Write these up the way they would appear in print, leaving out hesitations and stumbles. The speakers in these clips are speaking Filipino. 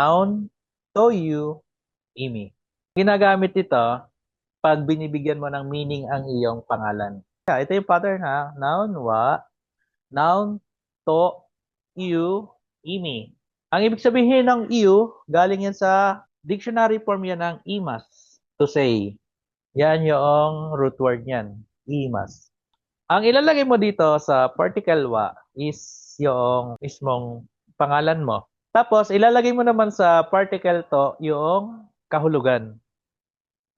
Noun, toyu, imi. Ginagamit ito pag binibigyan mo ng meaning ang iyong pangalan. Ito yung pattern ha. Noun, wa. Noun, to, you, imi. Ang ibig sabihin ng you, galing yan sa dictionary form yan ng imas, to say. Yan yung root word niyan, imas. Ang ilalagay mo dito sa particle wa is yung mismong pangalan mo. Tapos, ilalagay mo naman sa particle to yung kahulugan.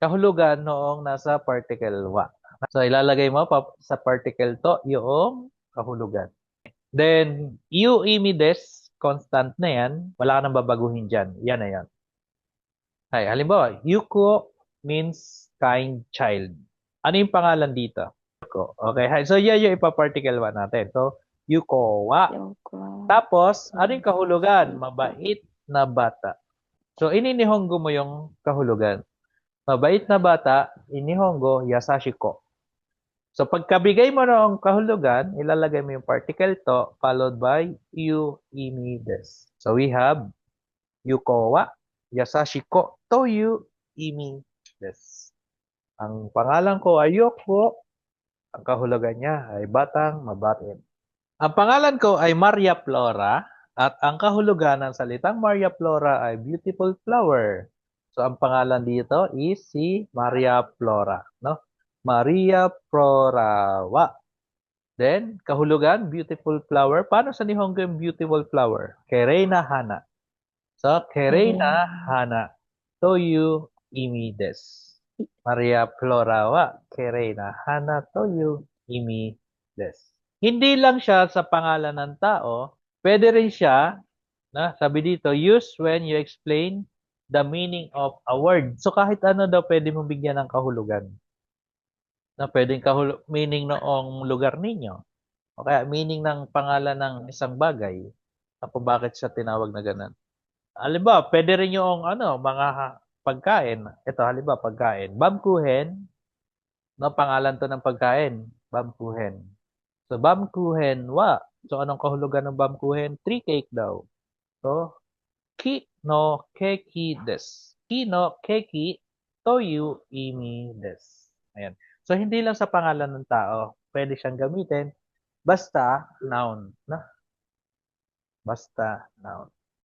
Kahulugan noong nasa particle wa. So, ilalagay mo pa sa particle to yung kahulugan. Then, you, imi, des, constant na yan. Wala ka nang babaguhin dyan. Yan na yan. Ay, halimbawa, Yuko means kind child. Ano yung pangalan dito? Yuko. Okay, so yan yung ipaparticle one natin. So, Yuko wa. Yoko. Tapos, ano yung kahulugan? Mabait na bata. So, ininihongo mo yung kahulugan. Mabait na bata, inihongo, yasashi ko. So, pagkabigay mo ng kahulugan, ilalagay mo yung particle to, followed by you, imi, des. So, we have Yuko wa, yasashi ko, toyu, imi, des. Ang pangalan ko ay Yoko, ang kahulugan niya ay batang mabait. Ang pangalan ko ay Maria Flora, at ang kahulugan ng salitang Maria Flora ay beautiful flower. So, ang pangalan dito is si Maria Flora, no? Maria Florawa. Then, kahulugan, beautiful flower. Paano sa Nihongo yung beautiful flower? Kereina hana. So, Kereina hana. Toyu imi des. Maria Flora wa Kereina hana toyu imi des. Hindi lang siya sa pangalan ng tao, pwede rin siya, sabi dito, use when you explain the meaning of a word. So, kahit ano daw pwede mong bigyan ng kahulugan. Na pwedeng meaning noong lugar ninyo. O kaya meaning ng pangalan ng isang bagay. Kung bakit siya tinawag na ganun. Halimbawa, pwede rin yung mga pagkain. Ito, halimbawa, pagkain. Bamkuhen, no, pangalan to ng pagkain. Bamkuhen. So, bamkuhen wa. So, anong kahulugan ng bamkuhen? Tree cake daw. So, ki no keki des. Ki no keki toyu imi des. Ayan. So, hindi lang sa pangalan ng tao. Pwede siyang gamitin. Basta noun. No? Basta noun.